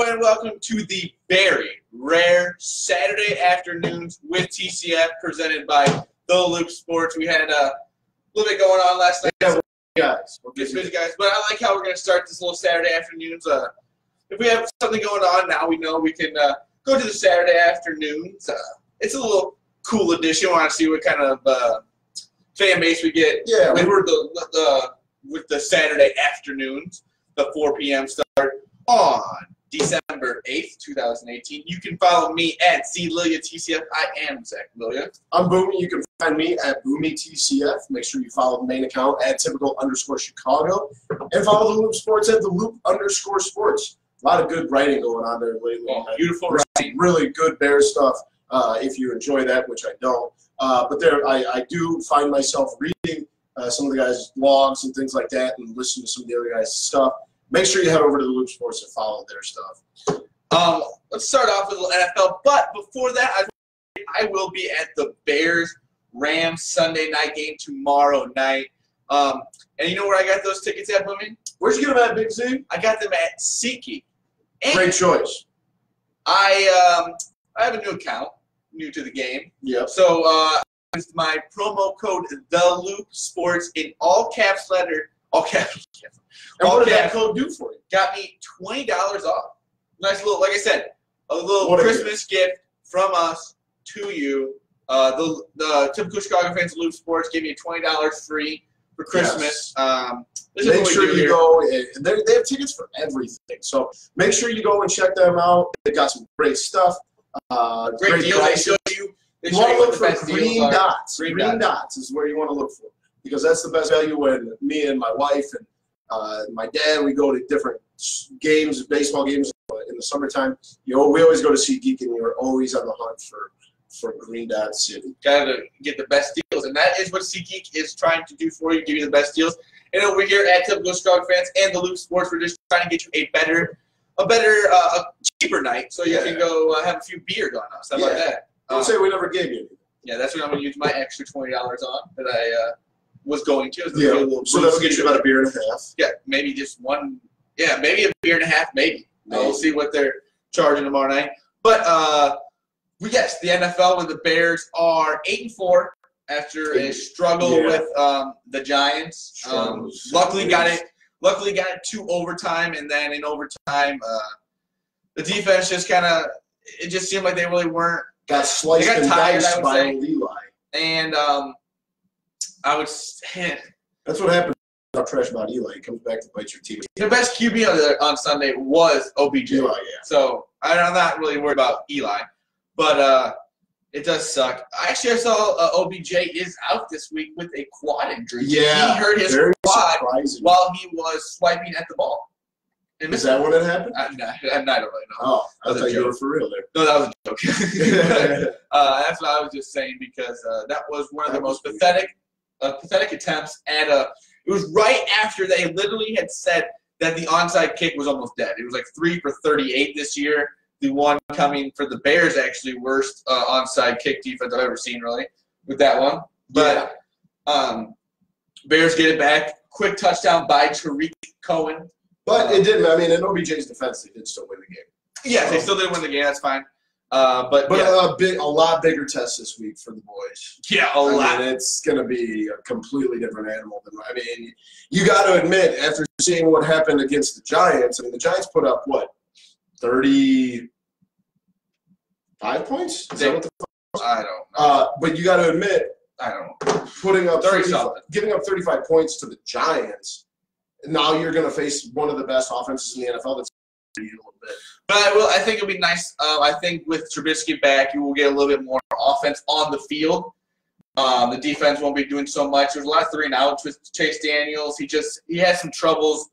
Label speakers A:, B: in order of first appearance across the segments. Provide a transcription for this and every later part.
A: and welcome to the very rare Saturday afternoons with TCF presented by The Loop Sports. We had a little bit going on last night.
B: Yeah, guys.
A: Busy guys, but I like how we're going to start this little Saturday afternoons. If we have something going on now, we know we can go to the Saturday afternoons. It's a little cool edition. We want to see what kind of fan base we get with the Saturday afternoons, the 4 p.m. start on December 8th, 2018. You can follow me at ZLiliaTCF. I am Zach Lilia.
B: I'm Boomy. You can find me at BoomyTCF. Make sure you follow the main account at typical_Chicago. And follow The Loop Sports at the Loop_Sports. A lot of good writing going on there lately.
A: Oh, beautiful writing.
B: Really good Bears stuff if you enjoy that, which I don't. But there, I do find myself reading some of the guys' blogs and things like that and listen to some of the other guys' stuff. Make sure you head over to The Loop Sports and follow their stuff.
A: Let's start off with a little NFL. But before that, I will be at the Bears-Rams Sunday night game tomorrow night. And you know where I got those tickets at, Boomy?
B: Where'd you get them at, Big Z?
A: I got them at SeatGeek.
B: Great choice.
A: I have a new account, new to the game.
B: Yep.
A: So with my promo code The Loop Sports in all caps letter, all caps.
B: And what did that code do for you?
A: Got me $20 off. Nice little, like I said, a little Christmas gift from us to you. The typical Chicago fans of Loop Sports gave me $20 free for Christmas.
B: Yes. Make sure you go. They have tickets for everything. So make sure you go and check them out. They got some great stuff.
A: Great deals. They show you.
B: You want to look for green dots. Green dots is where you want to look for, because that's the best value. When me and my wife and my dad, we go to different games, baseball games in the summertime. We always go to SeatGeek, and we're always on the hunt for Green Dot City.
A: Got to get the best deals, and that is what SeatGeek is trying to do for you, give you the best deals. And over here at Typical Chicago Fans and the Loop Sports, we're just trying to get you a cheaper night, so you can go have a few beers on us. How about that?
B: Don't say we never gave you anything.
A: Yeah, that's what I'm going to use my extra $20 on that I was going to.
B: So that'll get you about a beer and a half.
A: Yeah, maybe just one. Yeah, maybe a beer and a half, maybe. We'll see what they're charging tomorrow night. But, yes, the NFL with the Bears are 8-4 after a struggle with the Giants. Luckily got it to overtime, and then in overtime, the defense just it just seemed like they really weren't.
B: Got sliced and diced by Eli.
A: And I would say
B: that's what happened. Talk trash about Eli. He comes back to bite your team.
A: The best QB on Sunday was OBJ.
B: Eli,
A: So I'm not really worried about Eli, but it does suck. Actually, I saw OBJ is out this week with a quad injury.
B: Yeah,
A: he hurt his quad while he was swiping at the ball.
B: Is that when it happened?
A: I don't really know.
B: Oh, I thought you were for real there.
A: No, that was a joke. That's what I was just saying, because that was one of the most pathetic attempts at a. It was right after they literally had said that the onside kick was almost dead. It was like 3 for 38 this year. The one coming for the Bears, actually worst onside kick defense I've ever seen, really, with that one. But Bears get it back. Quick touchdown by Tariq Cohen.
B: But it didn't. I mean, in OBJ's defense, they did still win the game.
A: Yeah, they still did win the game. That's fine. A
B: lot bigger test this week for the boys.
A: Yeah, a lot.
B: Mean, it's going to be a completely different animal. You got to admit, after seeing what happened against the Giants, the Giants put up, 35 points? Is that what the fuck?
A: I don't know.
B: But you got to admit,
A: I don't know.
B: Putting up giving up 35 points to the Giants, now you're going to face one of the best offenses in the NFL that's a little bit.
A: But I think it'll be nice. I think with Trubisky back, you will get a little bit more offense on the field. The defense won't be doing so much. There's a lot of 3-and-outs with Chase Daniels. He had some troubles.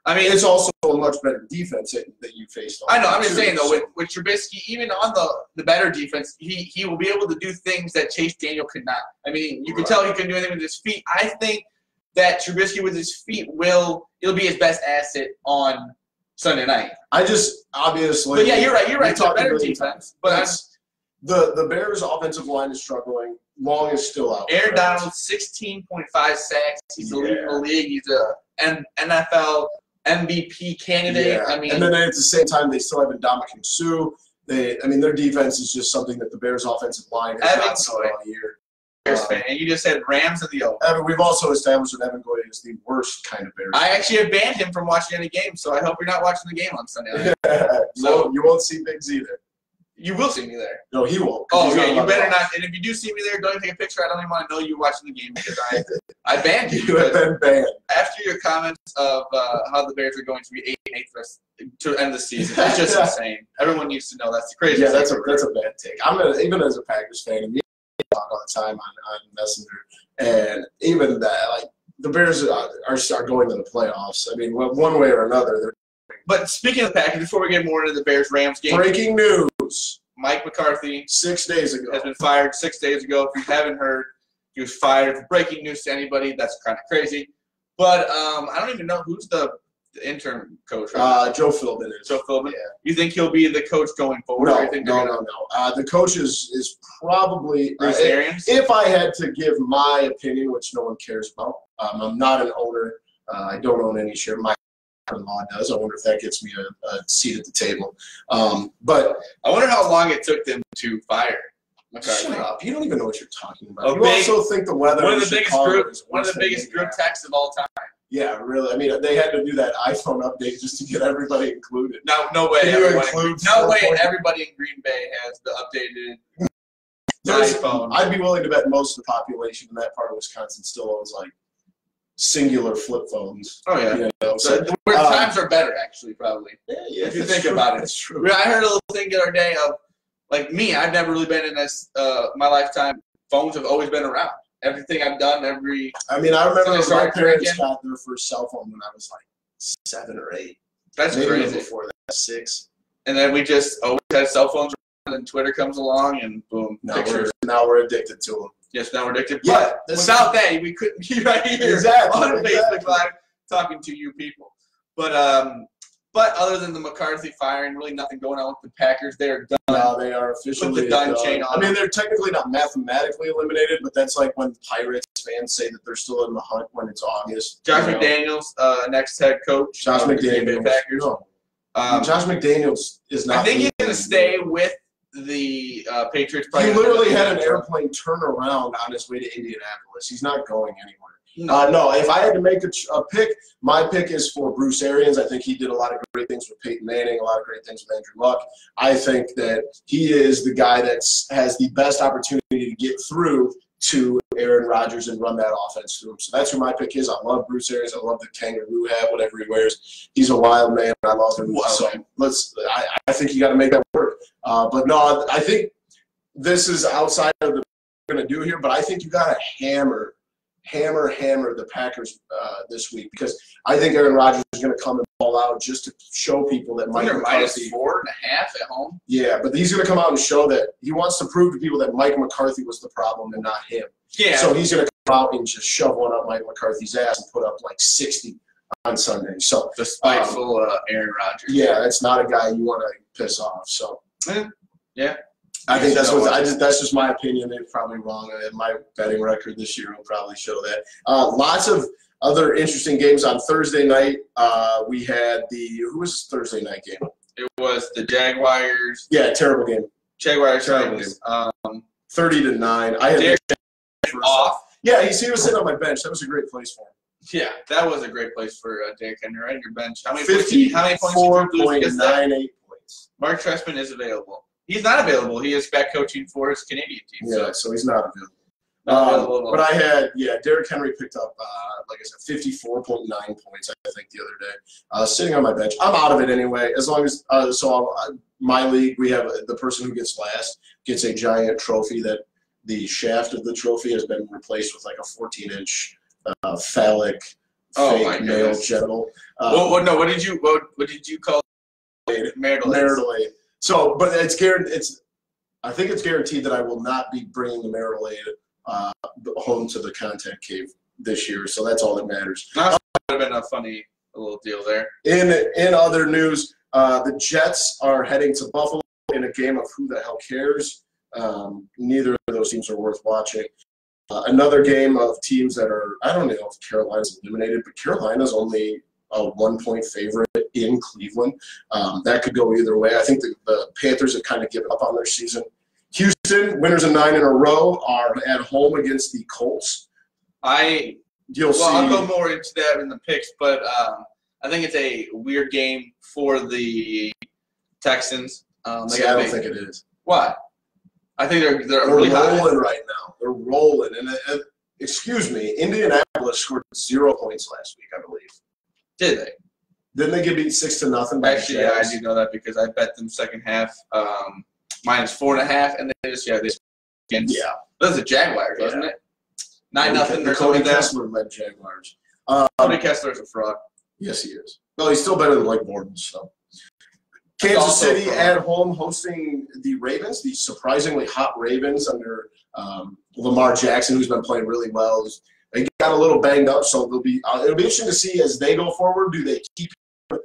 A: I mean,
B: it's also a much better defense that you faced.
A: I know. I'm just saying, though, with Trubisky, even on the better defense, he will be able to do things that Chase Daniel could not. I mean, you can tell he can do anything with his feet. I think that Trubisky with his feet it'll be his best asset on Sunday night.
B: Obviously.
A: But yeah, you're right. It's a better defense. But
B: the Bears' offensive line is struggling. Long is still out.
A: Aaron Donald, 16.5 sacks. He's the lead in the league. He's an NFL MVP candidate.
B: Yeah.
A: I mean,
B: and then at the same time, they still have Ndamukong Suh. Their defense is just something that the Bears' offensive line has not seen all year.
A: Bears fan, and you just said Rams in the over.
B: Evan, we've also established that Evan Goya is the worst kind of Bears
A: I
B: fan.
A: actually have banned him from watching any games, so I hope you're not watching the game on Sunday night.
B: So you won't see Big Z there.
A: You will see me there.
B: No, he won't.
A: Oh, yeah, you better not. And if you do see me there, don't even take a picture. I don't even want to know you watching the game because I banned you.
B: You have been banned.
A: After your comments of how the Bears are going to be 8-8 to end the season, it's just insane. Everyone needs to know that's the craziest.
B: Yeah, that's a bad take. Even as a Packers fan, and talk all the time on Messenger, and even that, like, the Bears are going to the playoffs. I mean, one way or another.
A: But speaking of the Packers, before we get more into the Bears-Rams game,
B: breaking news:
A: Mike McCarthy
B: 6 days ago
A: has been fired 6 days ago. If you haven't heard, he was fired. For breaking news to anybody, that's kind of crazy. But I don't even know who's the interim coach. Right?
B: Joe Philbin is.
A: Joe Philbin.
B: Yeah.
A: You think he'll be the coach going forward?
B: No,
A: or you think
B: no. The coach is probably
A: Bruce Arians.
B: If I had to give my opinion, which no one cares about, I'm not an owner. I don't own any share. My law does. I wonder if that gets me a seat at the table. But
A: I wonder how long it took them to fire McCarthy.
B: Shut up! You don't even know what you're talking about. You also think the weather.
A: One of the biggest group texts of all time.
B: Yeah, really. I mean, they had to do that iPhone update just to get everybody included.
A: No way. Everybody in Green Bay has the updated iPhone.
B: I'd be willing to bet most of the population in that part of Wisconsin still owns like singular flip phones.
A: Oh yeah.
B: You know, so
A: where times are better, actually, probably.
B: Yeah,
A: if you think about it,
B: that's true.
A: I heard a little thing the other day of, like me, I've never really been in this my lifetime. Phones have always been around. Everything I've done, I
B: remember my parents got their first cell phone when I was like 7 or 8.
A: That's
B: maybe
A: crazy.
B: Before that, 6.
A: And then we just always had cell phones around, and Twitter comes along, and boom,
B: now we're addicted to them.
A: Yes, now we're addicted.
B: Yeah,
A: but without that, we couldn't be right here on Facebook Live talking to you people. But other than the McCarthy firing, really nothing going on with the Packers. They are done.
B: No, they are officially
A: put the done chain on.
B: I mean, they're technically not mathematically eliminated, but that's like when Pirates fans say that they're still in the hunt when it's August.
A: Josh McDaniels, next head coach.
B: Josh McDaniels.
A: Packers.
B: No. Josh McDaniels is not.
A: I think he's going to stay with the Patriots.
B: He literally had an airplane turnaround on his way to Indianapolis. He's not going anywhere. No, if I had to make a pick, my pick is for Bruce Arians. I think he did a lot of great things with Peyton Manning, a lot of great things with Andrew Luck. I think that he is the guy that has the best opportunity to get through to Aaron Rodgers and run that offense through him. So that's who my pick is. I love Bruce Arians. I love the kangaroo hat, whatever he wears. He's a wild man. I love him. So I think you got to make that work. But no, I think this is outside of the we're going to do here, but I think you got to hammer the Packers this week, because I think Aaron Rodgers is going to come and ball out just to show people that Mike McCarthy
A: -4.5 at home.
B: Yeah, but he's going to come out and show that he wants to prove to people that Mike McCarthy was the problem and not him.
A: Yeah.
B: So he's going to come out and just shove one up Mike McCarthy's ass and put up like 60 on Sunday. So
A: the spiteful Aaron Rodgers.
B: Yeah, that's not a guy you want to piss off. So
A: yeah.
B: I think that's just my opinion. They're probably wrong. My betting record this year will probably show that. Lots of other interesting games on Thursday night. We had who was the Thursday night game?
A: It was the Jaguars.
B: Yeah, terrible game.
A: Jaguars.
B: Terrible game. 30-9. I had
A: off.
B: Yeah, he was sitting on my bench. That was a great place for him.
A: Yeah, that was a great place for Derrick Henry right on your bench. How many
B: 54.98 points.
A: Mark Trestman is available. He's not available. He is back coaching for his Canadian team.
B: Yeah, so he's not available. But I had, Derrick Henry picked up, like I said, 54.9 points, I think, the other day. Sitting on my bench. I'm out of it anyway. As long as, my league, we have the person who gets last gets a giant trophy that the shaft of the trophy has been replaced with like a 14-inch phallic fake male genital.
A: What did you call it?
B: Marital aid. So, but I think it's guaranteed that I will not be bringing the marital aid home to the content cave this year. So that's all that matters.
A: That would have been a funny little deal there.
B: In other news, the Jets are heading to Buffalo in a game of who the hell cares. Neither of those teams are worth watching. Another game of teams that are, I don't know if Carolina's eliminated, but Carolina's only a 1-point favorite in Cleveland. That could go either way. I think the Panthers have kind of given up on their season. Houston, winners of 9 in a row, are at home against the Colts.
A: I'll go more into that in the picks, but I think it's a weird game for the Texans.
B: I don't think it is.
A: Why? I think they're really
B: rolling
A: high
B: right now. They're rolling. And excuse me, Indianapolis scored 0 points last week, I believe.
A: Did they?
B: Didn't they get beat 6-0?
A: Actually, yeah, I do know that because I bet them second half minus 4.5, and they just against.
B: Yeah.
A: That was the Jaguars, wasn't it? 9-0 or
B: Cody
A: something.
B: Kessler led Jaguars.
A: Cody Kessler's a fraud.
B: Yes, he is. Well, he's still better than Blake Bortles. So, Kansas City at home hosting the Ravens, the surprisingly hot Ravens under Lamar Jackson, who's been playing really well. They got a little banged up, so it'll be interesting to see as they go forward. Do they keep him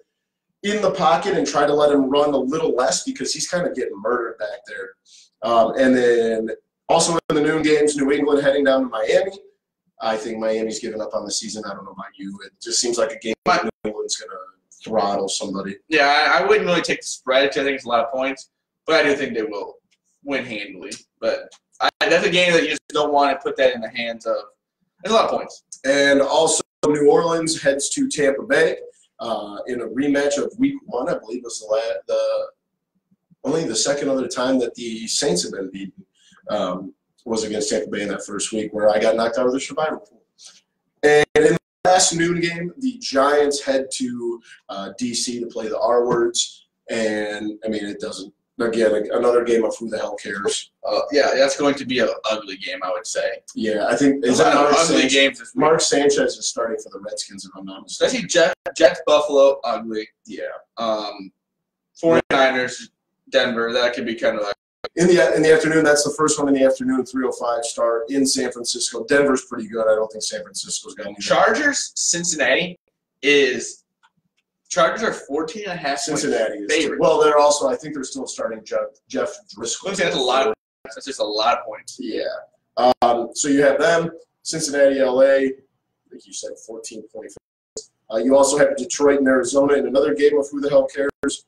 B: in the pocket and try to let him run a little less because he's kind of getting murdered back there? And then also in the noon games, New England heading down to Miami. I think Miami's given up on the season. I don't know about you. It just seems like a game that New England's going to throttle somebody.
A: Yeah, I wouldn't really take the spread because I think it's a lot of points, but I do think they will win handily. But that's a game that you just don't want to put that in the hands of. There's a lot of points.
B: And also New Orleans heads to Tampa Bay in a rematch of Week 1. I believe was only the second other time that the Saints have been beaten. Was against Tampa Bay in that first week where I got knocked out of the survivor pool. And in the last noon game, the Giants head to D.C. to play the R-words. And, I mean, it doesn't – again, another game of who the hell cares.
A: Yeah, that's going to be an ugly game, I would say.
B: Yeah, I think –
A: is that ugly games this week?
B: Mark Sanchez is starting for the Redskins, if I'm not mistaken.
A: Especially Jets, Buffalo, ugly.
B: Yeah.
A: 49ers, Denver, that could be kind of like –
B: In the afternoon, that's the first one in the afternoon, 3:05 start in San Francisco. Denver's pretty good. I don't think San Francisco's got any.
A: Chargers, Cincinnati is – Chargers are 14.5
B: Cincinnati is
A: favorite.
B: Well, they're also – I think they're still starting Jeff Driscoll.
A: That's a lot of points. That's just a lot of points.
B: Yeah. So you have them, Cincinnati, L.A. I think you said 14.5. You also have Detroit and Arizona in another game of who the hell cares.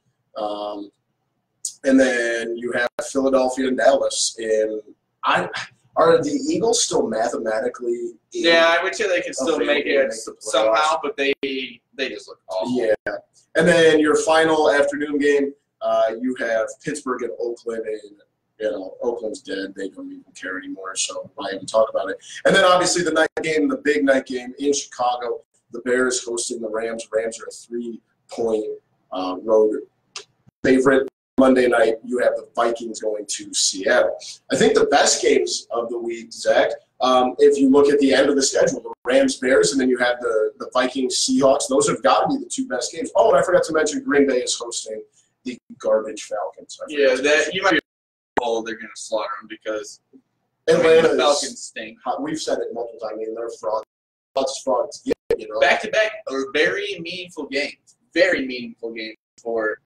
B: And then you have Philadelphia and Dallas. Are the Eagles still mathematically?
A: Yeah, I would say they can still make it somehow, but they just look awful.
B: Yeah. And then your final afternoon game, you have Pittsburgh and Oakland, and Oakland's dead. They don't even care anymore, so why even talk about it? And then obviously the night game, the big night game in Chicago, the Bears hosting the Rams. Rams are a 3-point road favorite. Monday night, you have the Vikings going to Seattle. I think the best games of the week, Zach, if you look at the end of the schedule, the Rams-Bears, and then you have the Vikings-Seahawks, those have got to be the 2 best games. Oh, and I forgot to mention Green Bay is hosting the garbage Falcons.
A: Yeah, that you might be they're going to slaughter them because
B: the
A: Falcons stink.
B: We've said it multiple times. I mean, they're frauds. Frauds. Yeah,
A: Back-to-back are very meaningful games. Very meaningful games for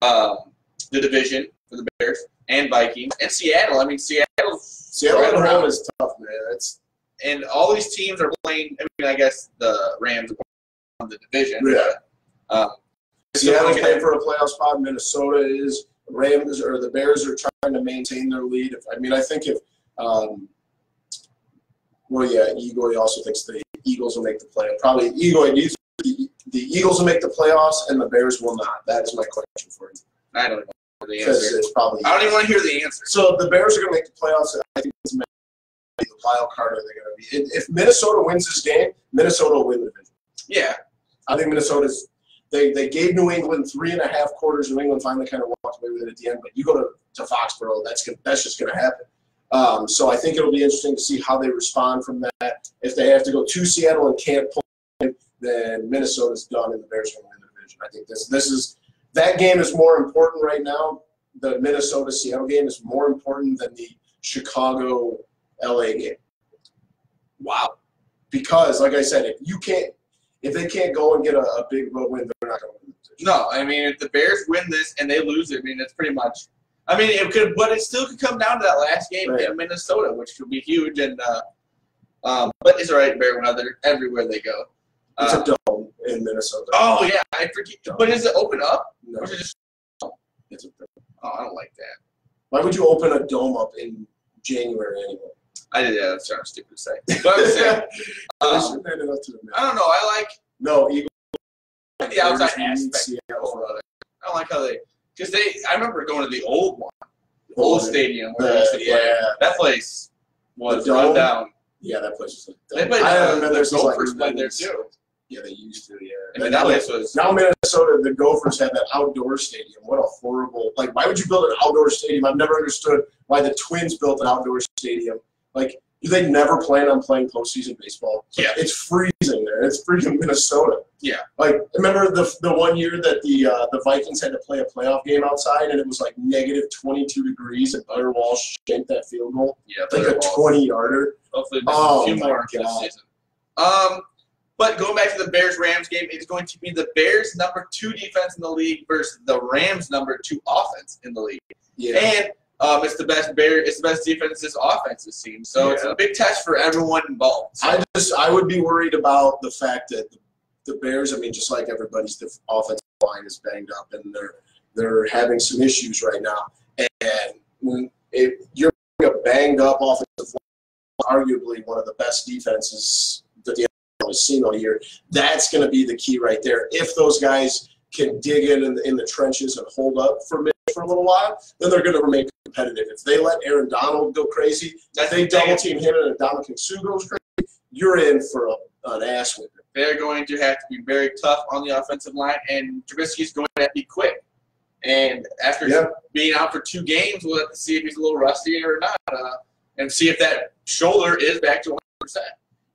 A: the division for the Bears and Vikings and Seattle. I mean, Seattle
B: at home is tough, man.
A: And all these teams are playing. I mean, I guess the Rams are on the division.
B: Yeah. Seattle's playing for a playoff spot. Minnesota is. Rams or the Bears are trying to maintain their lead. I think if Egoy also thinks the Eagles will make the playoff. Probably Egoy needs the Eagles will make the playoffs and the Bears will not. That is my question for you.
A: I don't know the answer. I don't even want to hear the answer.
B: So the Bears are going to make the playoffs. I think it's the wild card. Are they going to be? If Minnesota wins this game, Minnesota will win the division.
A: Yeah,
B: I think Minnesota's. They gave New England 3.5 quarters. New England finally kind of walked away with it at the end. But you go to Foxborough, that's just going to happen. So I think it'll be interesting to see how they respond from that. If they have to go to Seattle and can't pull in, then Minnesota's done and the Bears are going to win the division. I think that game is more important right now. The Minnesota-Seattle game is more important than the Chicago-LA game.
A: Wow.
B: Because, like I said, if they can't go and get a big road win, they're not going to win the division.
A: No, I mean, if the Bears win this and they lose it, I mean, it's pretty much – I mean, but it still could come down to that last game in Minnesota, which could be huge. And but it's all right, bear weather everywhere they go.
B: It's a dome. in Minnesota.
A: Oh yeah, I forget. But is it open up?
B: No.
A: Or is it just?
B: It's a thing.
A: Oh, I don't like that.
B: Why would you open a dome up in January anyway?
A: I did. Yeah, that's kind of stupid to say. But I'm saying, I don't know. I like
B: Eagles.
A: the outside aspect. I don't like how because I remember going to the old one, the old stadium where they used to play.
B: Yeah.
A: That place was run down.
B: Yeah, that place was.
A: They played. The Gophers played there too.
B: Yeah, they used to. Yeah,
A: and that place was.
B: Now Minnesota, the Gophers have that outdoor stadium. What a horrible! Like, why would you build an outdoor stadium? I've never understood why the Twins built an outdoor stadium. Like, do they never plan on playing postseason baseball?
A: Yeah.
B: It's freezing there. It's freaking Minnesota.
A: Yeah.
B: Like, remember the 1 year that the Vikings had to play a playoff game outside, and it was like negative 22 degrees, and Blair Walsh shanked that field goal?
A: Yeah.
B: Like a 20-yarder.
A: Hopefully there's a few more this season. But going back to the Bears-Rams game, it's going to be the Bears' number 2 defense in the league versus the Rams' number 2 offense in the league. Yeah. And it's the best defense this offense has seen. So it's a big test for everyone involved. So.
B: I would be worried about the fact that the Bears, I mean, just like everybody's offensive line is banged up, and they're having some issues right now. And when you're a banged up offensive line, arguably one of the best defenses that the NFL has seen all year, that's going to be the key right there. If those guys can dig in the trenches and hold up for a little while, then they're going to remain competitive. If they let Aaron Donald go crazy, if they double team him and Dominican Sue goes crazy, you're in for an ass whipping.
A: They're going to have to be very tough on the offensive line, and Trubisky's going to have to be quick. And after being out for 2 games, we'll have to see if he's a little rusty or not, and see if that shoulder is back to 100%.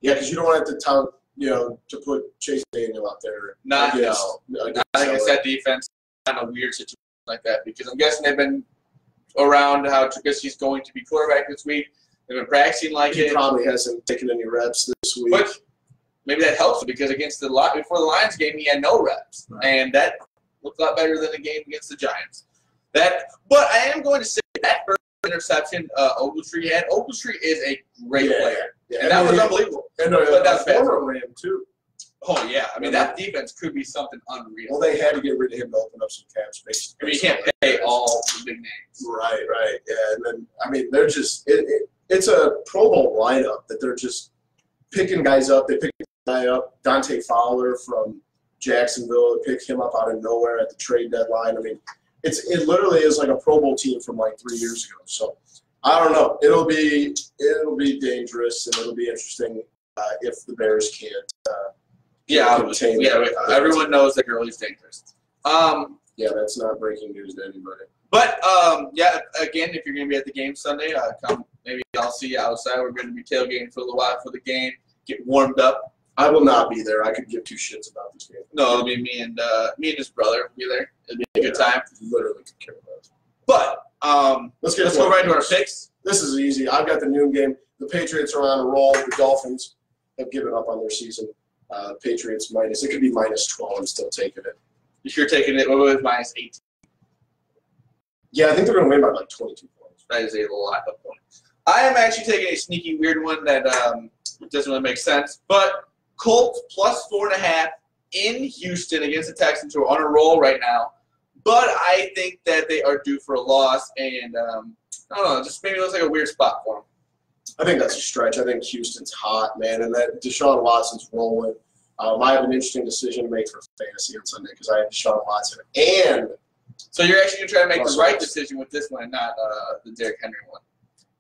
B: Yeah, because you don't want to put Chase Daniel out there.
A: Not against that defense. Kind of weird situation like that, because I'm guessing they've been around how Trubisky's going to be quarterback this week. They've been practicing like
B: he probably hasn't taken any reps this week.
A: But maybe that helps because before the Lions game, he had no reps, and that looked a lot better than the game against the Giants. But I am going to say that first interception Ogletree had. Ogletree is a great player, and that was unbelievable.
B: And a former Ram too.
A: Oh yeah, I mean that defense could be something unreal.
B: Well, they had to get rid of him to open up some cap space.
A: I mean, you can't pay all the big names.
B: Right. Yeah, and then I mean they're just it's a Pro Bowl lineup that they're just picking guys up. They picked a guy up, Dante Fowler from Jacksonville. They picked him up out of nowhere at the trade deadline. I mean, it literally is like a Pro Bowl team from like 3 years ago. So I don't know. It'll be dangerous, and it'll be interesting if the Bears can't.
A: Everyone knows that Gurley's dangerous.
B: That's not breaking news to anybody.
A: But again, if you're going to be at the game Sunday, come. Maybe I'll see you outside. We're going to be tailgating for a little while for the game. Get warmed up.
B: I will not be there. I could give 2 shits about this game.
A: No, it'll be me and his brother will be there. It'll be a good time.
B: Literally could care about.
A: But let's go right to our picks.
B: This is easy. I've got the noon game. The Patriots are on a roll. The Dolphins have given up on their season. Patriots minus. It could be -12. I'm still taking it.
A: You're taking it with -18.
B: Yeah, I think they're going to win by like 22 points.
A: That is a lot of points. I am actually taking a sneaky weird one that doesn't really make sense. But Colts +4.5 in Houston against the Texans, who are on a roll right now. But I think that they are due for a loss, and I don't know, just maybe looks like a weird spot for them.
B: I think that's a stretch. I think Houston's hot, man, and that Deshaun Watson's rolling. I have an interesting decision to make for fantasy on Sunday because I have Deshaun Watson. And
A: so you're actually going to try to make the right decision with this one and not the Derrick Henry one.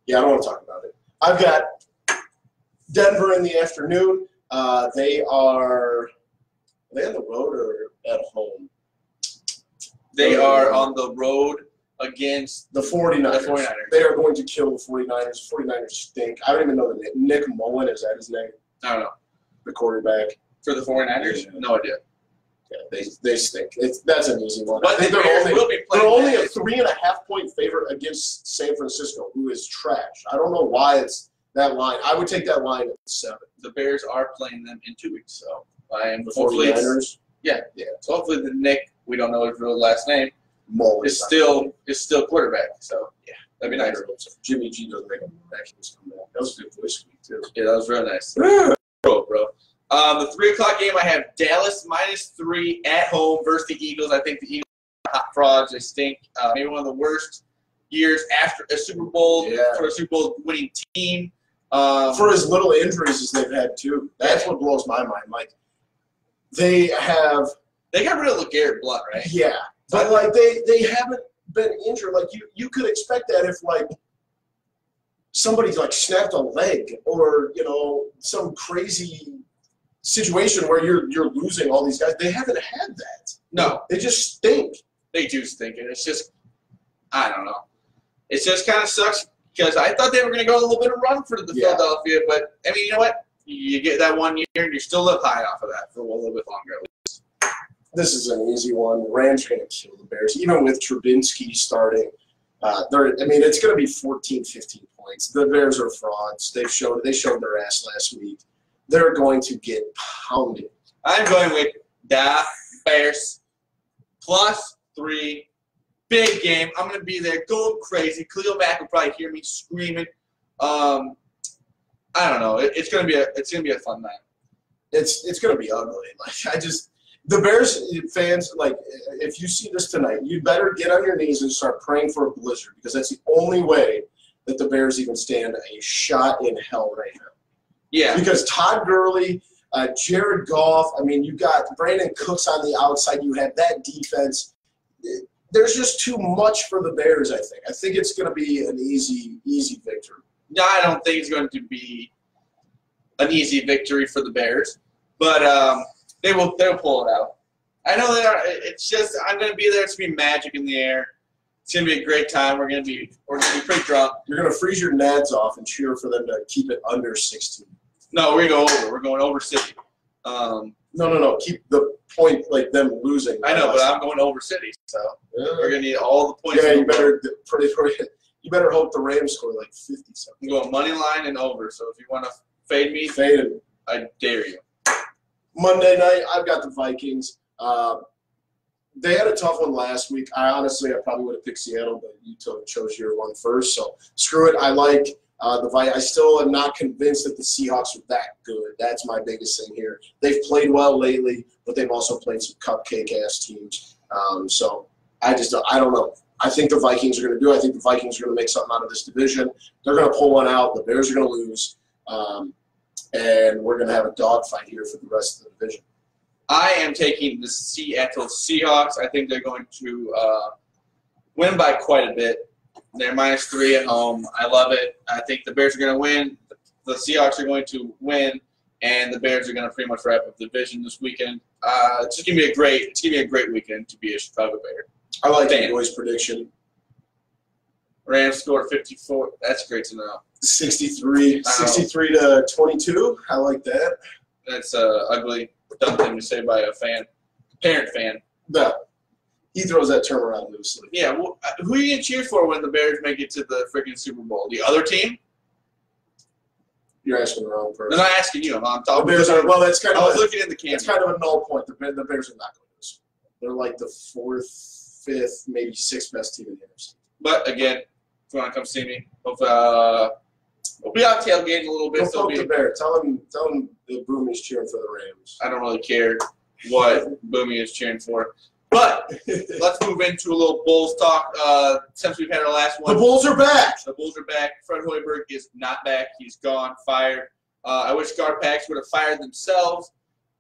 B: Yeah, I don't want to talk about it. I've got Denver in the afternoon. They are they on the road or at home?
A: They are on the road against
B: the 49ers. They are going to kill the 49ers. 49ers stink. I don't even know the name. Nick Mullen, is that his name?
A: I don't know.
B: The quarterback.
A: For the 49ers? Yeah. No idea.
B: Yeah, they stink. That's an easy one.
A: But
B: I think they're only a 3.5-point favorite against San Francisco, who is trash. I don't know why it's that line. I would take that line at 7.
A: The Bears are playing them in 2 weeks, so I am
B: the 49ers.
A: Yeah. So hopefully the Nick, we don't know his real last name,
B: Mullen
A: is still quarterback. So yeah, that'd be nice.
B: Jimmy G doesn't make a back. That was a good voice speak too.
A: Yeah, that was real nice. Bro. The 3 o'clock game, I have Dallas -3 at home versus the Eagles. I think the Eagles are hot frauds. They stink. Maybe one of the worst years after a Super Bowl for a Super Bowl winning team.
B: For as little injuries as they've had, too. That's what blows my mind. Like, they got
A: rid of LeGarrette Blount, right?
B: Yeah. But, like, they haven't been injured. Like, you could expect that if, like, somebody, like, snapped a leg or, you know, some crazy situation where you're losing all these guys. They haven't had that.
A: No.
B: They just stink.
A: They do stink. And it's just, I don't know. It just kind of sucks because I thought they were going to go a little bit of run for the Philadelphia. But, I mean, you know what? You get that 1 year and you still live high off of that for a little bit longer at least.
B: This is an easy one. Rams are going to kill the Bears. Even with Trubinsky starting, it's going to be 14, 15 points. The Bears are frauds. They showed their ass last week. They're going to get pounded.
A: I'm going with the Bears +3. Big game. I'm going to be there going crazy. Khalil Mack will probably hear me screaming. I don't know. It's going to be a fun night.
B: It's going to be ugly. Like the Bears fans, like, if you see this tonight, you better get on your knees and start praying for a blizzard because that's the only way that the Bears even stand a shot in hell right now.
A: Yeah.
B: Because Todd Gurley, Jared Goff, I mean, you got Brandon Cooks on the outside. You have that defense. There's just too much for the Bears, I think. I think it's going to be an easy victory.
A: No, I don't think it's going to be an easy victory for the Bears, but they'll pull it out. I know they are. It's just I'm going to be there. It's going to be magic in the air. It's going to be a great time. We're going to be pretty drunk.
B: You're going to freeze your nads off and cheer for them to keep it under 16.
A: No, we're going to go over. We're going over City.
B: No. Keep the point, like them losing.
A: I know, but I'm going over City, so we're going to need all the points.
B: Yeah, you better hope the Rams score like 50-something.
A: I'm going money line and over, so if you want to fade me, I dare you.
B: Monday night, I've got the Vikings. They had a tough one last week. I probably would have picked Seattle, but you chose your one first. So screw it. I like the Vikings. I still am not convinced that the Seahawks are that good. That's my biggest thing here. They've played well lately, but they've also played some cupcake-ass teams. So I don't know. I think the Vikings are going to do it. I think the Vikings are going to make something out of this division. They're going to pull one out. The Bears are going to lose. And we're going to have a dogfight here for the rest of the division.
A: I am taking the Seattle Seahawks. I think they're going to win by quite a bit. They're -3 at home. I love it. I think the Bears are going to win. The Seahawks are going to win, and the Bears are going to pretty much wrap up the division this weekend. It's just going to be a great weekend to be a Chicago Bear.
B: I like the boys' prediction.
A: Rams score 54. That's great to know.
B: 63 to 22. I like that.
A: That's ugly, dumb thing to say by a parent fan.
B: No. He throws that term around loosely.
A: Yeah, well, who are you going to cheer for when the Bears make it to the freaking Super Bowl? The other team?
B: You're asking the wrong person.
A: I'm not asking you. I'm talking.
B: The Bears are, well, that's kind of.
A: I was looking in the camera.
B: It's kind of a null point. The Bears are not going to lose. They're like the 4th, 5th, maybe 6th best team in the NFC.
A: But again, if you want to come see me, hopefully, we'll be out tailgating a little bit.
B: Go poke the Bear. Tell him the Boomy's cheering for the Rams.
A: I don't really care what Boomy is cheering for. But let's move into a little Bulls talk. Since we've had our last one,
B: the Bulls are back.
A: The Bulls are back. Fred Hoiberg is not back. He's gone, fired. I wish Garpax would have fired themselves.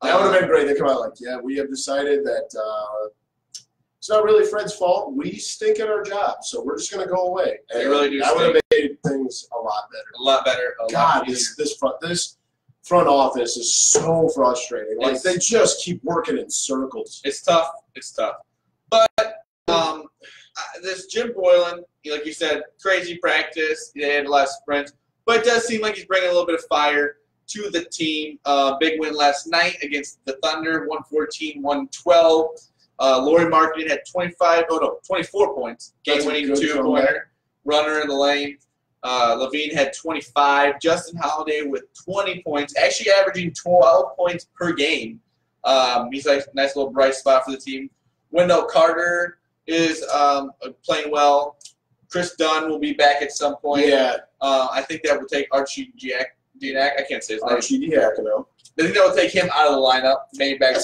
B: That would have been great. They come out like, yeah, we have decided that it's not really Fred's fault. We stink at our job, so we're just going to go away. And
A: they really do.
B: That would have made things a lot better.
A: A lot better.
B: God, this front office is so frustrating. Like, they just keep working in circles.
A: It's tough. It's tough. But this Jim Boylan, like you said, crazy practice. They had a lot of sprints. But it does seem like he's bringing a little bit of fire to the team. Big win last night against the Thunder, 114-112. Lauri Markkanen had 24 points. Game-winning two-pointer. Runner in the lane. Levine had 25. Justin Holiday with 20 points, actually averaging 12 points per game. He's like a nice little bright spot for the team. Wendell Carter is playing well. Chris Dunn will be back at some point.
B: Yeah.
A: I think that will take Archie Diak. I can't say his name.
B: Archie Diacono.
A: They think they'll take him out of the lineup, maybe back to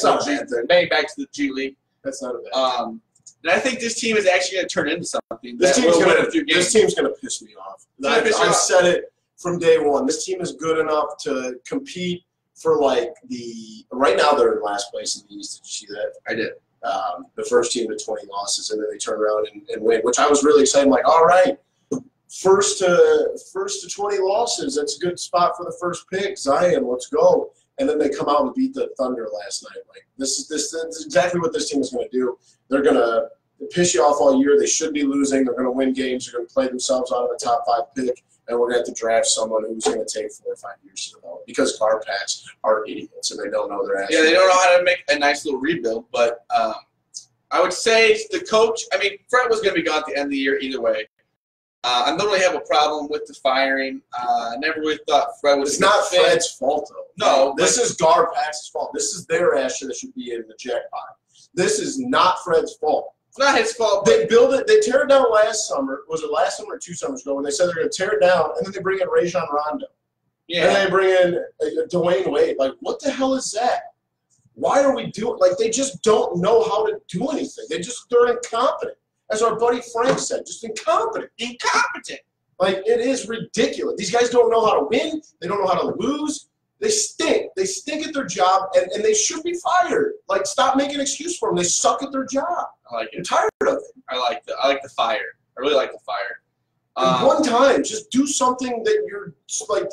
A: the G League.
B: That's not a bad thing.
A: And I think this team is actually going to turn into something.
B: This team's going to piss me off. I said it from day one. This team is good enough to compete for like right now they're in last place in the East. Did you see that?
A: I did.
B: The first team to 20 losses, and then they turn around and win, which I was really excited. I'm like, all right, first to 20 losses. That's a good spot for the first pick. Zion, let's go. And then they come out and beat the Thunder last night. Like this is exactly what this team is going to do. They're going to piss you off all year. They should be losing. They're going to win games. They're going to play themselves out of the top 5 pick, and we're going to have to draft someone who's going to take 4 or 5 years to develop because Carpats are idiots and they don't know their ass.
A: Yeah, they don't know how to make a nice little rebuild. But I would say the coach. I mean, Fred was going to be gone at the end of the year either way. I don't really have a problem with the firing. I never really thought Fred was.
B: It's not Fred's fault, though.
A: No.
B: This is Garpax's fault. This is their ass that should be in the jackpot. This is not Fred's fault.
A: It's not his fault.
B: They build it. They tear it down last summer. Was it last summer or 2 summers ago when they said they're going to tear it down, and then they bring in Rajon Rondo.
A: Yeah.
B: And they bring in Dwayne Wade. Like, what the hell is that? Why are we doing – like, they just don't know how to do anything. They're incompetent. As our buddy Frank said, just incompetent.
A: Incompetent.
B: Like, it is ridiculous. These guys don't know how to win. They don't know how to lose. They stink. They stink at their job, and they should be fired. Like, stop making an excuse for them. They suck at their job.
A: I like it.
B: I'm tired of it.
A: I like the fire. I really like the fire.
B: One time, just do something that you're like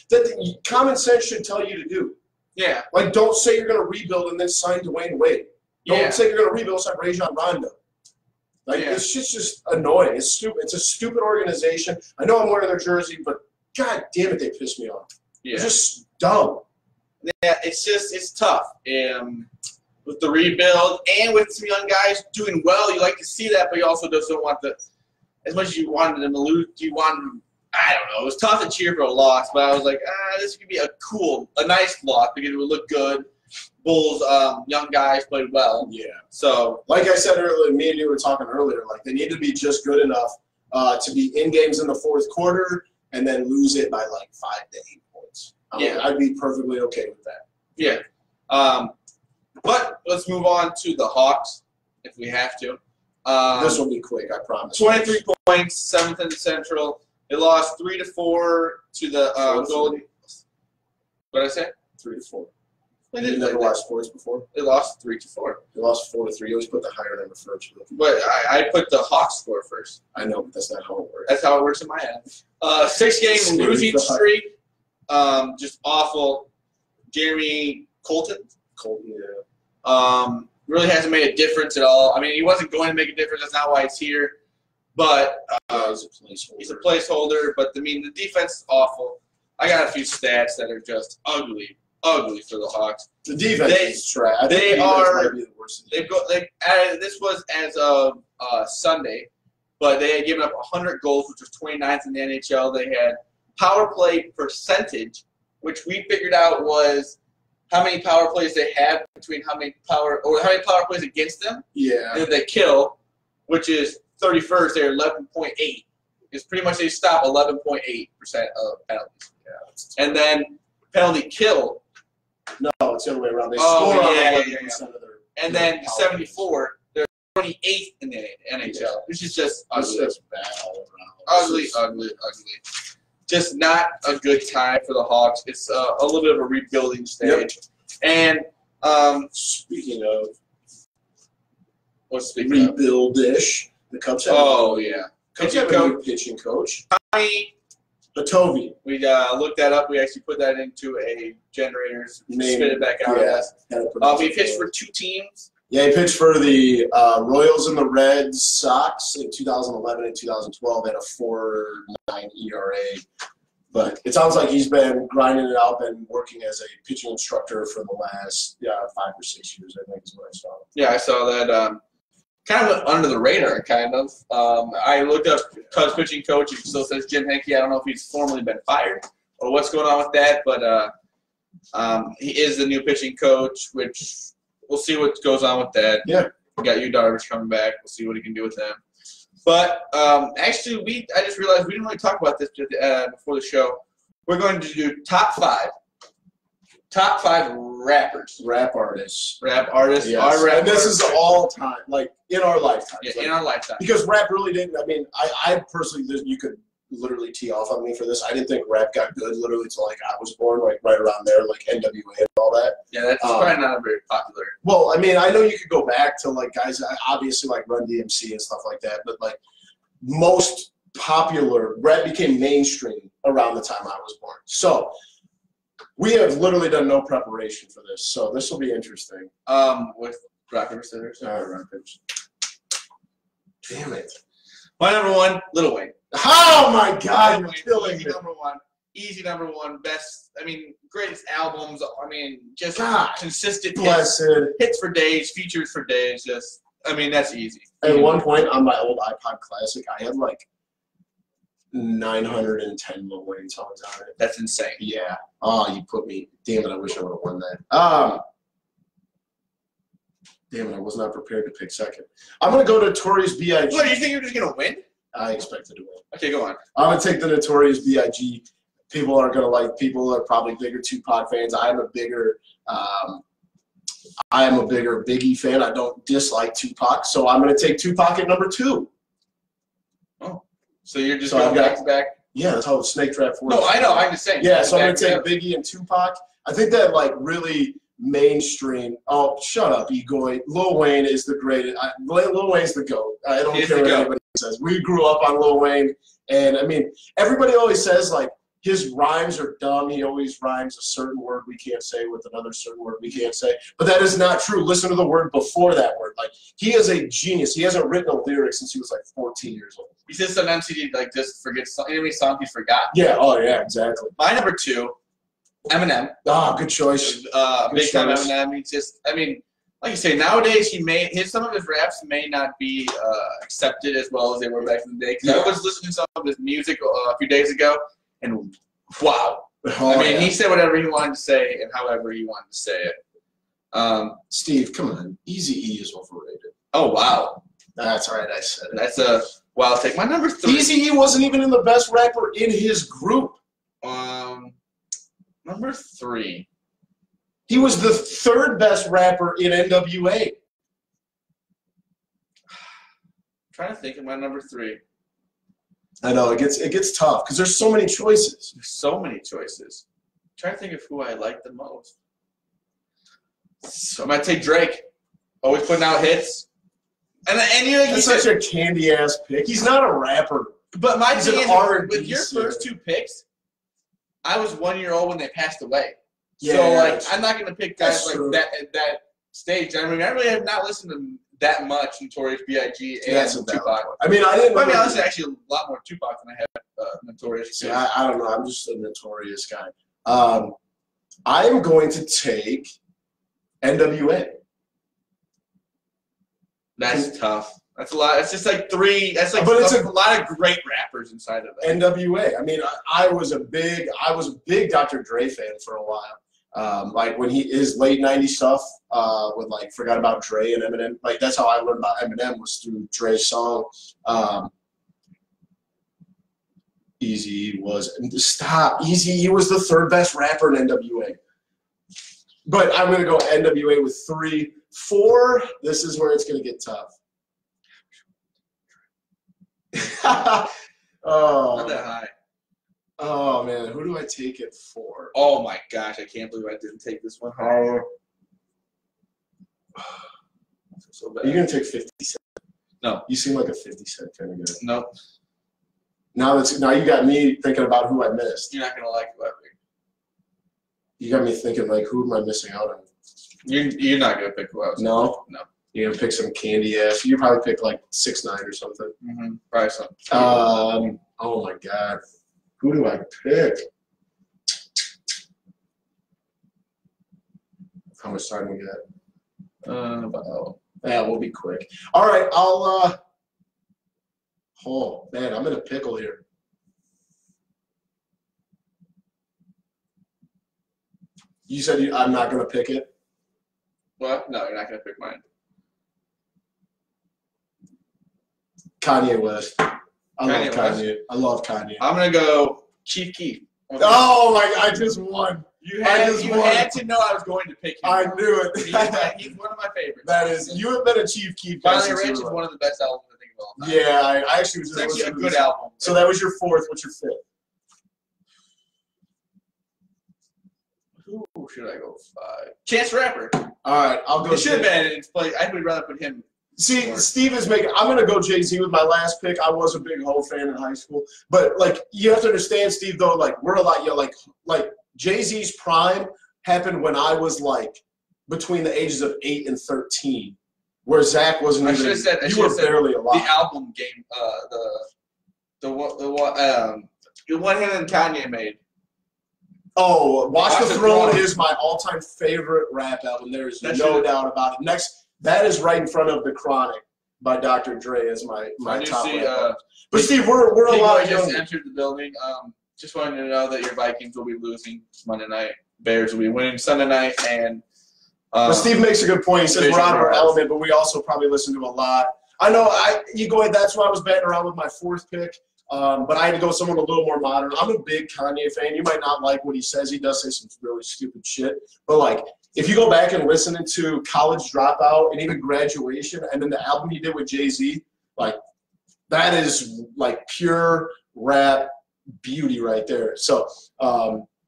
B: that the common sense should tell you to do.
A: Yeah.
B: Like, don't say you're going to rebuild and then sign Dwayne Wade. Don't say you're going to rebuild, sign Rajon Rondo. Like, this shit's just annoying. It's stupid. It's a stupid organization. I know I'm wearing their jersey, but god damn it, they piss me off. Yeah. They're just dumb.
A: Yeah, it's tough. With the rebuild and with some young guys doing well, you like to see that, but you also just don't want as much as you wanted them to lose, you want them, I don't know. It was tough to cheer for a loss, but I was like, this could be a nice loss because it would look good. Bulls, young guys played well. Yeah. So,
B: like I said earlier, me and you were talking earlier, like they need to be just good enough to be in games in the fourth quarter and then lose it by like 5 to 8 points. I'd be perfectly okay with that. Yeah.
A: But let's move on to the Hawks if we have to.
B: This will be quick, I promise.
A: 23 points, 7th in the Central. They lost 3-4 to the Golden. What did I say?
B: 3-4.
A: You
B: never watched sports before?
A: They lost 3-4.
B: They lost 4-3. You always put the higher number first.
A: But I put the Hawks score first.
B: I know, but that's not how it works.
A: That's how it works in my head. 6-game losing streak. Just awful. Jeremy Colton, yeah. Really hasn't made a difference at all. I mean, he wasn't going to make a difference. That's not why he's here. But he's a placeholder. But, I mean, the defense is awful. I got a few stats that are just ugly for the Hawks.
B: The defense is trash.
A: This was as of Sunday, but they had given up 100 goals, which was 29th in the NHL. They had power play percentage, which we figured out was how many power plays they have between how many power plays against them. Yeah. And they kill, which is 31st. They're 11.8. It's pretty much they stop 11.8% of penalties. Yeah. And then penalty kill.
B: No, it's the other way around. They score on 11% of their.
A: And then 74, they're 28th in the NHL, which is just ugly.
B: It's just bad all around.
A: Ugly. Just not a good time for the Hawks. It's a little bit of a rebuilding stage. Yep. And
B: speaking of
A: rebuild-ish,
B: the Cubs have Cubs have a new pitching coach. Tovi.
A: We looked that up. We actually put that into a generator, spit it back out. He pitched for 2 teams.
B: Yeah, he pitched for the Royals and the Red Sox in 2011 and 2012 at a 4.9 ERA. But it sounds like he's been grinding it out and working as a pitching instructor for the last 5 or 6 years, I think is what I saw.
A: Yeah, I saw that. Kind of went under the radar, kind of. I looked up Cubs pitching coach. It still says Jim Henke. I don't know if he's formally been fired or what's going on with that, but he is the new pitching coach, which we'll see what goes on with that. Yeah. We got Darvish coming back. We'll see what he can do with them. But actually, I just realized we didn't really talk about this before the show. We're going to do top 5 Top 5 rappers.
B: Rap artists.
A: Rap artists.
B: Yes.
A: Our rap
B: And this
A: artists.
B: is all time, like in our lifetime.
A: Yeah,
B: like,
A: in our lifetime.
B: Because rap really didn't. I mean, I personally, you could literally tee off on me for this. I didn't think rap got good literally until like I was born, like right around there, like NWA and all that.
A: Yeah, that's probably not very popular.
B: Well, I mean, I know you could go back to like guys, obviously like Run DMC and stuff like that, but like most popular rap became mainstream around the time I was born. So we have literally done no preparation for this, so this will be interesting.
A: With rock paper scissors.
B: Rock paper. Damn it!
A: My number 1, Lil Wayne.
B: Oh my God, you're killing me.
A: Number 1. Easy number 1. Best, I mean, greatest albums. I mean, just consistent hits for days, features for days. Just, I mean, that's easy.
B: At one point on my old iPod Classic, I had like 910 Lil Wayne songs on it.
A: That's insane.
B: Yeah. Oh, you put me. Damn it, I wish I would have won that. Damn it, I was not prepared to pick second. I'm going to go to Notorious B.I.G.
A: What, you think you're just going to win?
B: I expected to win.
A: Okay, go on.
B: I'm going to take the Notorious B.I.G. People are going to like, people are probably bigger Tupac fans. I am a bigger Biggie fan. I don't dislike Tupac, so I'm going to take Tupac at number 2.
A: Oh, so you're just going back to back?
B: Yeah, that's how the snake draft works.
A: No, I know. I'm just saying.
B: Yeah, so I'm going to take Biggie and Tupac. I think that like really mainstream. Oh, shut up, Egoy. Lil Wayne is the greatest. Lil Wayne's the GOAT. I don't care what anybody says. We grew up on Lil Wayne, and I mean, everybody always says like his rhymes are dumb. He always rhymes a certain word we can't say with another certain word we can't say. But that is not true. Listen to the word before that word. Like, he is a genius. He hasn't written a lyric since he was like 14 years old.
A: He says sometimes he like just forgets any song he forgot.
B: Yeah. Oh yeah. Exactly.
A: My number 2, Eminem.
B: Ah, good choice.
A: Big time Eminem. He's just, I mean, like you say, nowadays some of his raps may not be accepted as well as they were back in the day. Because I was listening to some of his music a few days ago, and wow.
B: Oh,
A: I mean, he said whatever he wanted to say and however he wanted to say it.
B: Steve, come on. Eazy-E is overrated.
A: Oh, wow.
B: That's right, I said it.
A: That's a wild take. My number 3.
B: Eazy-E wasn't even in the best rapper in his group.
A: Number 3.
B: He was the 3rd best rapper in NWA.
A: I'm trying to think of my number 3.
B: I know, it gets tough because there's so many choices.
A: There's so many choices. I'm trying to think of who I like the most. So I might take Drake. Always putting out hits. And you know,
B: that's such a candy ass pick. He's not a rapper.
A: But my thing is, with your
B: singer.
A: first 2 picks, I was 1 year old when they passed away.
B: Yeah,
A: so like, I'm not gonna pick guys like
B: true.
A: that at that stage. I mean, I really have not listened to that much Notorious B.I.G. and Tupac.
B: I mean, I didn't.
A: I mean, I listen to actually a lot more Tupac than I have Notorious.
B: See, I don't know. I'm just a Notorious guy. I am going to take NWA.
A: That's tough. That's a lot. It's just like 3. That's like,
B: but it's
A: a lot of great rappers inside of it.
B: NWA. I mean, I was a big Dr. Dre fan for a while. Like when his late '90s stuff with like Forgot About Dre and Eminem. Like that's how I learned about Eminem was through Dre's song. Eazy-E was Eazy-E was the 3rd best rapper in NWA. But I'm gonna go NWA with 3. 4. This is where it's gonna get tough. Oh,
A: not that high.
B: Oh man, who do I take it for?
A: Oh my gosh, I can't believe I didn't take this one higher. So bad.
B: Are you gonna take 50 Cent?
A: No.
B: You seem like a 50 Cent kind of guy.
A: Nope.
B: Now you got me thinking about who I missed.
A: You're not gonna like who I picked.
B: You got me thinking like, who am I missing out on?
A: You're not gonna pick who I was.
B: No.
A: No.
B: You're gonna pick some candy ass. You probably pick like 6ix9ine or something.
A: Mm-hmm. Probably something.
B: Oh my God. Who do I pick? How much time we got? Yeah, we'll be quick. All right, I'll. Oh man, I'm in a pickle here. You said I'm not gonna pick it.
A: What? No, you're not gonna pick mine.
B: Kanye West. I love Kanye. I love Kanye.
A: I'm gonna go Chief Keef.
B: Oh my! I just won.
A: You had to know I was going to pick him.
B: I knew it.
A: He's one of my favorites.
B: That is, you have been a Chief Keef.
A: Finally Rich is one of the best albums I think of all time.
B: Yeah, I actually was just
A: listening to a good
B: this.
A: album.
B: So that was your fourth. What's your fifth?
A: Who should I go 5? Chance the Rapper.
B: All right, I'll go.
A: It should have been in its place. I would rather put him.
B: See, Steve is making. I'm gonna go Jay-Z with my last pick. I was a big Ho fan in high school, but like you have to understand, Steve. Though, like we're a lot. You know, like Jay-Z's prime happened when I was like between the ages of 8 and 13, where Zach wasn't even. You were barely alive.
A: The album game. The one him and Kanye made.
B: Oh, Watch the Throne is my all-time favorite rap album. There is no doubt about it. Next, that is right in front of The Chronic by Dr. Dre as my top rap. But Steve, we're a lot of
A: just entered the building. Just wanted to know that your Vikings will be losing Monday night. Bears will be winning Sunday night, and
B: but Steve makes a good point. He says we're out of our element, but we also probably listen to a lot. I know that's why I was batting around with my fourth pick. But I had to go someone a little more modern. I'm a big Kanye fan. You might not like what he says. He does say some really stupid shit. But, like, if you go back and listen to College Dropout and even Graduation and then the album he did with Jay-Z, like, that is, like, pure rap beauty right there. So,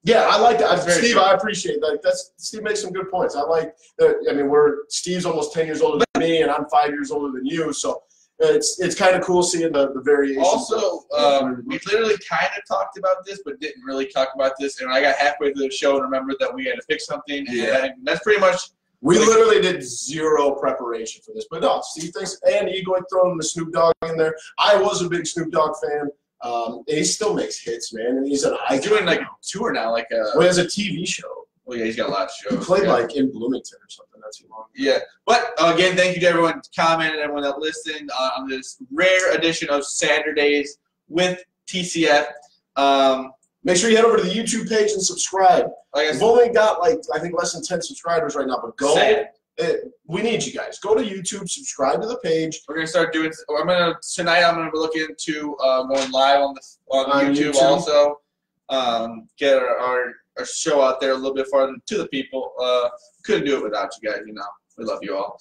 B: yeah, I like that. Steve, I appreciate that. Steve makes some good points. I like that. I mean, Steve's almost 10 years older than me, and I'm 5 years older than you. So, it's kind of cool seeing the variations.
A: Also, we literally kind of talked about this, but didn't really talk about this. And I got halfway through the show and remembered that we had to fix something. And that's pretty much.
B: We literally did zero preparation for this. But no, Steve thinks, and Ego throwing the Snoop Dogg in there. I was a big Snoop Dogg fan. And he still makes hits, man. And he's
A: doing like a tour now, like
B: he has a TV show.
A: Well, yeah, he's got a lot of shows.
B: He played like in Bloomington or something not too long ago.
A: Yeah. But again, thank you to everyone who commented, everyone that listened on this rare edition of Saturdays with TCF.
B: Make sure you head over to the YouTube page and subscribe. We've only got I think less than 10 subscribers right now, but go. We need you guys. Go to YouTube, subscribe to the page.
A: We're gonna start doing. Tonight. I'm gonna be looking into going live on YouTube also. Get our show out there a little bit farther to the people. Couldn't do it without you guys. You know, we love you all.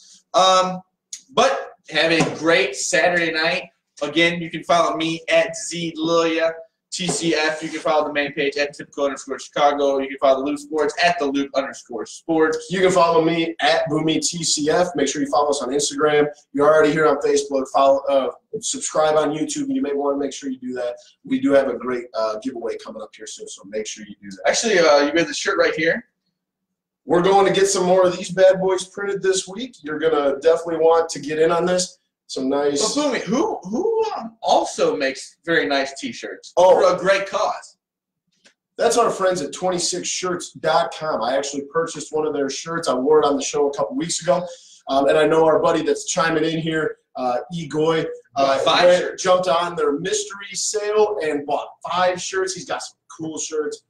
A: But have a great Saturday night. Again, you can follow me at ZLilia. TCF, you can follow the main page at typical_Chicago. You can follow the Loop Sports at the Loop_Sports.
B: You can follow me at Boomy TCF. Make sure you follow us on Instagram. You're already here on Facebook. Subscribe on YouTube. You may want to make sure you do that. We do have a great giveaway coming up here soon, so make sure you do that.
A: Actually, you got the shirt right here.
B: We're going to get some more of these bad boys printed this week. You're going to definitely want to get in on this. Some nice.
A: Well, Boomy, who also makes very nice T-shirts for a great cause.
B: That's our friends at 26shirts.com. I actually purchased one of their shirts. I wore it on the show a couple weeks ago, and I know our buddy that's chiming in here, Egoy, jumped on their mystery sale and bought 5 shirts. He's got some cool shirts.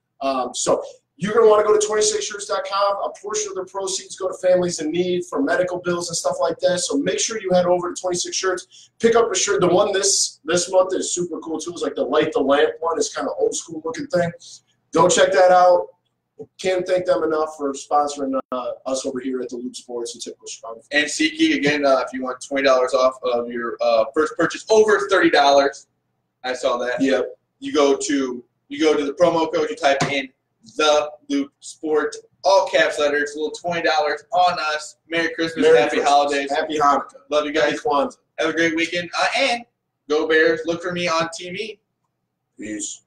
B: So you're going to want to go to 26shirts.com. A portion of the proceeds go to families in need for medical bills and stuff like that. So make sure you head over to 26 Shirts. Pick up a shirt. The one this month is super cool, too. It's like the Light the Lamp one. It's kind of old school looking thing. Go check that out. Can't thank them enough for sponsoring us over here at the Loop Sports and Typical Chicago.
A: And SeatGeek, again, if you want $20 off of your first purchase over $30, I saw that.
B: Yep.
A: You go to the promo code. You type in The Loop Sport, all caps letters, a little $20 on us. Merry Christmas, Happy Holidays.
B: Happy Hanukkah.
A: Love you guys.
B: Happy Kwanzaa.
A: Have a great weekend. And go Bears. Look for me on TV.
B: Peace.